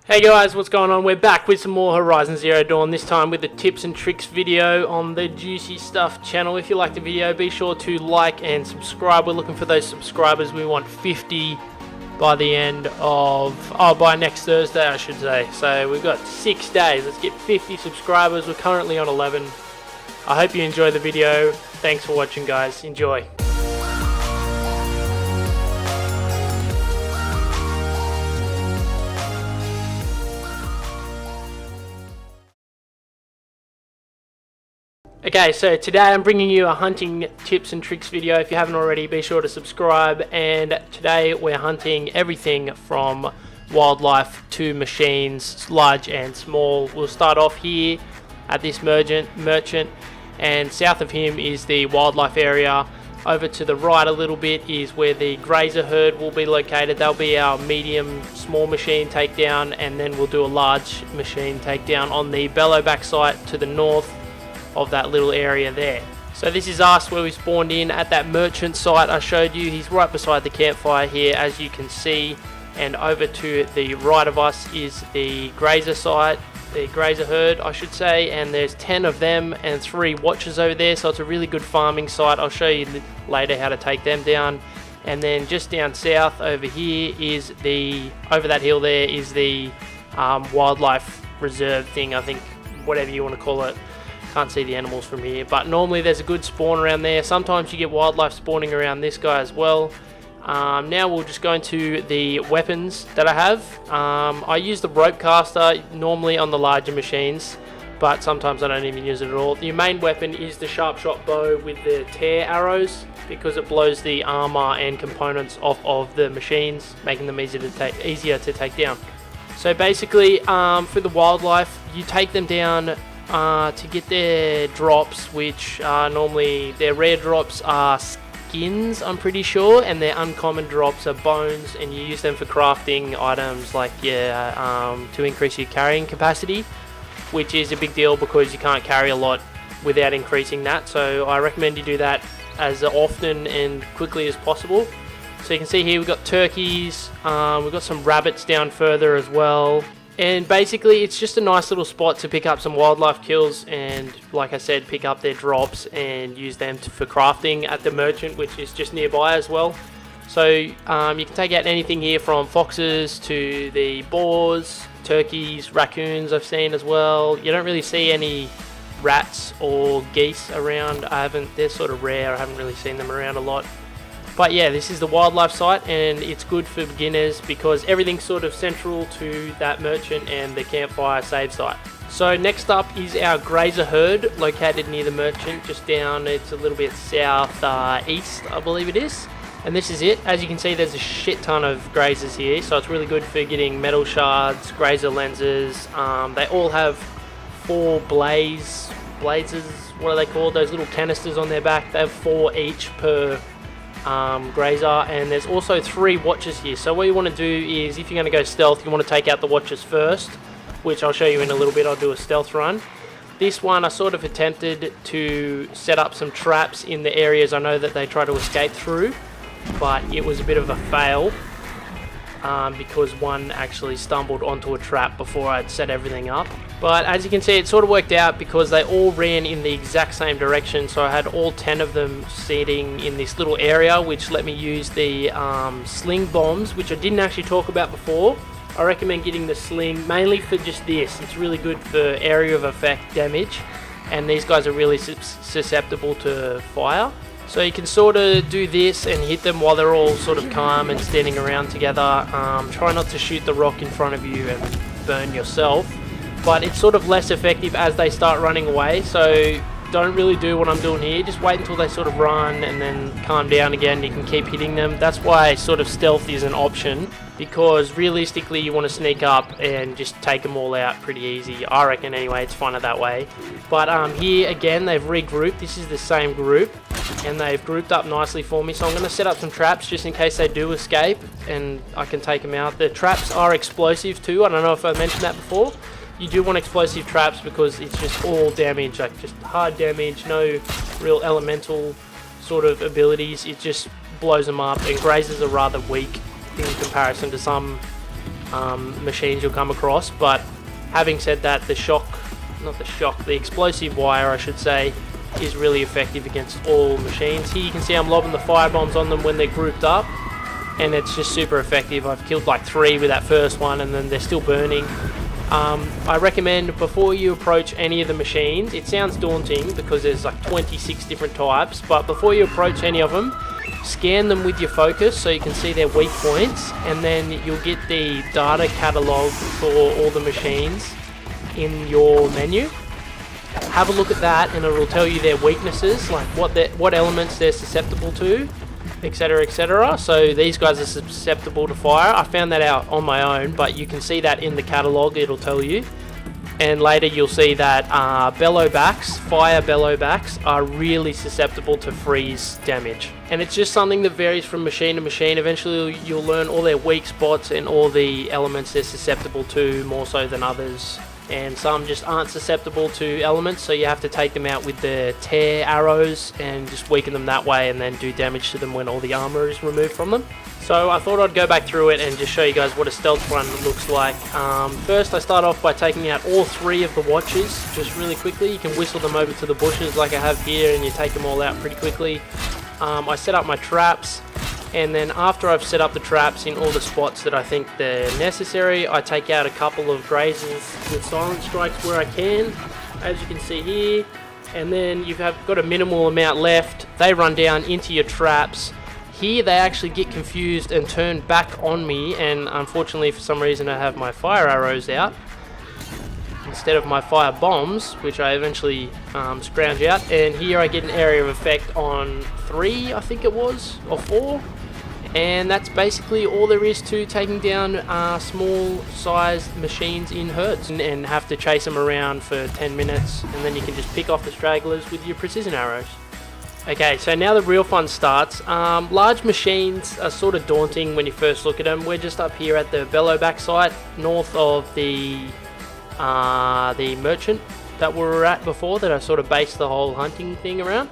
Hey guys, what's going on? We're back with some more Horizon Zero Dawn, this time with a tips and tricks video on the Juicy Stuff channel. If you like the video, be sure to like and subscribe. We're looking for those subscribers. We want 50 by the end of, by next Thursday I should say. So we've got 6 days. Let's get 50 subscribers. We're currently on 11. I hope you enjoy the video. Thanks for watching guys. Enjoy. Okay, so today I'm bringing you a hunting tips and tricks video. If you haven't already, be sure to subscribe. And today we're hunting everything from wildlife to machines, large and small. We'll start off here at this merchant, and south of him is the wildlife area. Over to the right a little bit is where the Grazer Hood will be located. That'll be our medium small machine takedown, and then we'll do a large machine takedown on the Bellowback site to the north of that little area there. So this is us where we spawned in at that merchant site I showed you. He's right beside the campfire here, as you can see, and over to the right of us is the Grazer site, the Grazer Herd I should say, and there's 10 of them and 3 watchers over there, so it's a really good farming site. I'll show you later how to take them down. And then just down south over here is over that hill there is the wildlife reserve thing, I think, whatever you want to call it. Can't see the animals from here, but normally there's a good spawn around there. Sometimes you get wildlife spawning around this guy as well. Now we'll just go into the weapons that I have. I use the rope caster normally on the larger machines, but sometimes I don't even use it at all. The main weapon is the sharp shot bow with the tear arrows, because it blows the armor and components off of the machines, making them easier to take down. So basically, for the wildlife, you take them down to get their drops, which normally their rare drops are skins, I'm pretty sure, and their uncommon drops are bones, and you use them for crafting items like to increase your carrying capacity, which is a big deal because you can't carry a lot without increasing that. So I recommend you do that as often and quickly as possible. So you can see here we've got turkeys, we've got some rabbits down further as well. And basically it's just a nice little spot to pick up some wildlife kills and, like I said, pick up their drops and use them for crafting at the merchant, which is just nearby as well. So you can take out anything here from foxes to the boars, turkeys, raccoons I've seen as well. You don't really see any rats or geese around. They're sort of rare. I haven't really seen them around a lot. But yeah, this is the wildlife site, and it's good for beginners because everything's sort of central to that merchant and the campfire save site. So next up is our Grazer Herd, located near the merchant, just down, it's a little bit south east, I believe it is. And this is it. As you can see, there's a shit ton of grazers here, so it's really good for getting metal shards, grazer lenses. They all have 4 blazes, what are they called? Those little canisters on their back. They have 4 each per grazer, and there's also 3 watchers here. So what you want to do is, if you're going to go stealth, you want to take out the watchers first, which I'll show you in a little bit. I'll do a stealth run. This one I sort of attempted to set up some traps in the areas I know that they try to escape through, but it was a bit of a fail because one actually stumbled onto a trap before I'd set everything up. But as you can see, it sort of worked out because they all ran in the exact same direction, so I had all 10 of them sitting in this little area, which let me use the sling bombs, which I didn't actually talk about before. I recommend getting the sling mainly for just this. It's really good for area of effect damage, and these guys are really susceptible to fire. So you can sort of do this and hit them while they're all sort of calm and standing around together. Try not to shoot the rock in front of you and burn yourself, but it's sort of less effective as they start running away. So don't really do what I'm doing here. Just wait until they sort of run and then calm down again. You can keep hitting them. That's why sort of stealth is an option, because realistically you want to sneak up and just take them all out pretty easy. I reckon anyway, it's funner that way. But here again they've regrouped. This is the same group, and they've grouped up nicely for me, so I'm going to set up some traps just in case they do escape and I can take them out. The traps are explosive too. I don't know if I mentioned that before. You do want explosive traps because it's just all damage, like just hard damage, no real elemental sort of abilities. It just blows them up, and grazers are rather weak in comparison to some machines you'll come across. But having said that, the explosive wire, I should say, is really effective against all machines. Here you can see I'm lobbing the fire bombs on them when they're grouped up, and it's just super effective. I've killed like 3 with that first one, and then they're still burning. I recommend before you approach any of the machines, it sounds daunting because there's like 26 different types, but before you approach any of them, scan them with your focus so you can see their weak points, and then you'll get the data catalog for all the machines in your menu. Have a look at that, and it will tell you their weaknesses, like what elements they're susceptible to, etc, etc. So these guys are susceptible to fire. I found that out on my own, but you can see that in the catalog, it'll tell you. And later you'll see that fire bellowbacks are really susceptible to freeze damage. And it's just something that varies from machine to machine. Eventually you'll learn all their weak spots and all the elements they're susceptible to, more so than others. And some just aren't susceptible to elements, so you have to take them out with the tear arrows and just weaken them that way, and then do damage to them when all the armor is removed from them. So I thought I'd go back through it and just show you guys what a stealth run looks like. First I start off by taking out all 3 of the watches just really quickly. You can whistle them over to the bushes like I have here, and you take them all out pretty quickly. I set up my traps, and then after I've set up the traps in all the spots that I think they're necessary, I take out a couple of Grazers with silent strikes where I can, as you can see here. And then you've got a minimal amount left. They run down into your traps. Here they actually get confused and turn back on me, and unfortunately for some reason I have my fire arrows out instead of my fire bombs, which I eventually scrounge out. And here I get an area of effect on 3, I think it was, or 4. And that's basically all there is to taking down small sized machines in herds, and have to chase them around for 10 minutes, and then you can just pick off the stragglers with your precision arrows. Okay, so now the real fun starts. Large machines are sort of daunting when you first look at them. We're just up here at the Bellowback site, north of the merchant that we were at before, that I sort of based the whole hunting thing around.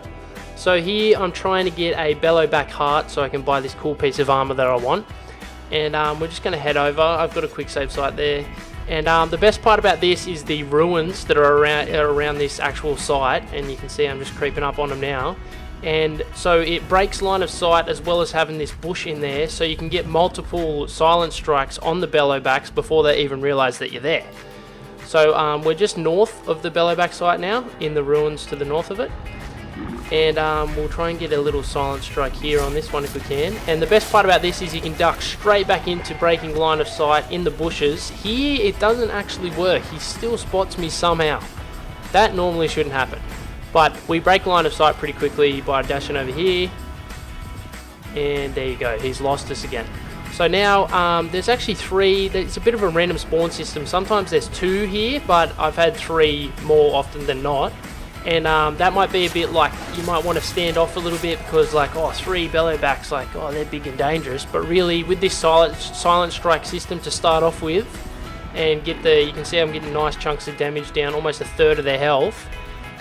So here I'm trying to get a Bellowback heart so I can buy this cool piece of armor that I want. And we're just going to head over. I've got a quick save site there. And the best part about this is the ruins that are around this actual site. And you can see I'm just creeping up on them now. And so it breaks line of sight, as well as having this bush in there, so you can get multiple silent strikes on the Bellowbacks before they even realize that you're there. So we're just north of the Bellowback site now, in the ruins to the north of it. And we'll try and get a little silent strike here on this one if we can. And the best part about this is you can duck straight back into breaking line of sight in the bushes. Here it doesn't actually work. He still spots me somehow. That normally shouldn't happen. But we break line of sight pretty quickly by dashing over here. And there you go, he's lost us again. So now there's actually 3. It's a bit of a random spawn system. Sometimes there's 2 here, but I've had 3 more often than not. And that might be a bit like, you might want to stand off a little bit because, like, oh, 3 Bellowbacks, like, oh, they're big and dangerous. But really, with this silent strike system to start off with, and you can see I'm getting nice chunks of damage down, almost a third of their health.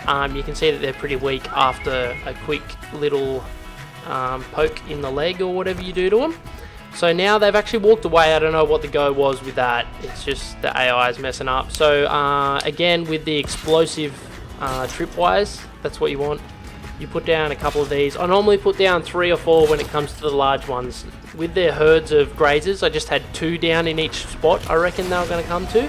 You can see that they're pretty weak after a quick little poke in the leg or whatever you do to them. So now they've actually walked away. I don't know what the go was with that. It's just the AI is messing up. So again, with the explosive tripwires, that's what you want. You put down a couple of these. I normally put down 3 or 4 when it comes to the large ones. With their herds of grazers, I just had 2 down in each spot I reckon they were going to come to.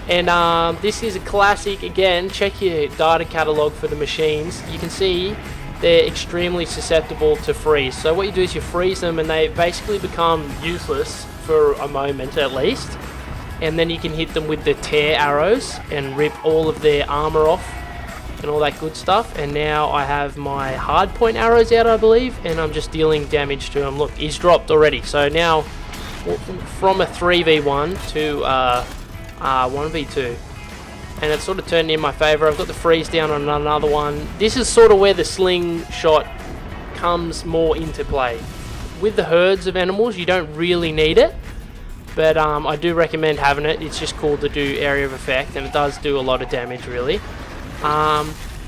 And this is a classic. Again, check your data catalog for the machines. You can see they're extremely susceptible to freeze. So what you do is you freeze them, and they basically become useless for a moment at least. And then you can hit them with the tear arrows and rip all of their armor off and all that good stuff. And now I have my hard point arrows out, I believe, and I'm just dealing damage to him. Look, he's dropped already. So now from a 3v1 to 1v2, and it's sort of turned in my favor. I've got the freeze down on another one. This is sort of where the slingshot comes more into play. With the herds of animals, you don't really need it, but I do recommend having it. It's just cool to do area of effect, and it does do a lot of damage, really.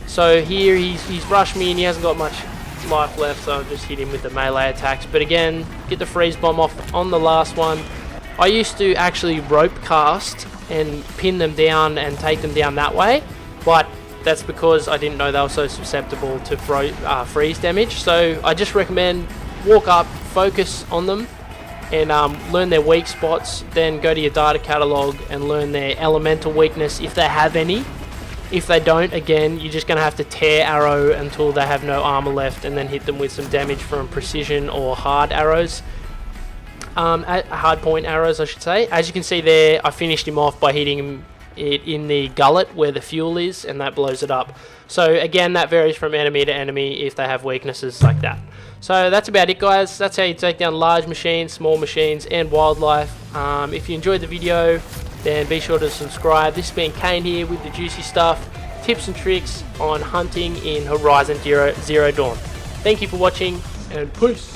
So here he's rushed me, and he hasn't got much life left, so I'll just hit him with the melee attacks. But again, get the freeze bomb off on the last one, I used to actually rope cast and pin them down and take them down that way, but that's because I didn't know they were so susceptible to freeze damage. So I just recommend walk up, focus on them, and learn their weak spots. Then go to your data catalog and learn their elemental weakness if they have any. If they don't, again, you're just going to have to tear arrow until they have no armor left, and then hit them with some damage from precision or hard arrows. Hard point arrows, I should say. As you can see there, I finished him off by hitting him in the gullet where the fuel is, and that blows it up. So again, that varies from enemy to enemy if they have weaknesses like that. So that's about it, guys. That's how you take down large machines, small machines, and wildlife. If you enjoyed the video, then be sure to subscribe. This has been Kane here with the juicy stuff, tips and tricks on hunting in Horizon Zero Dawn. Thank you for watching, and peace.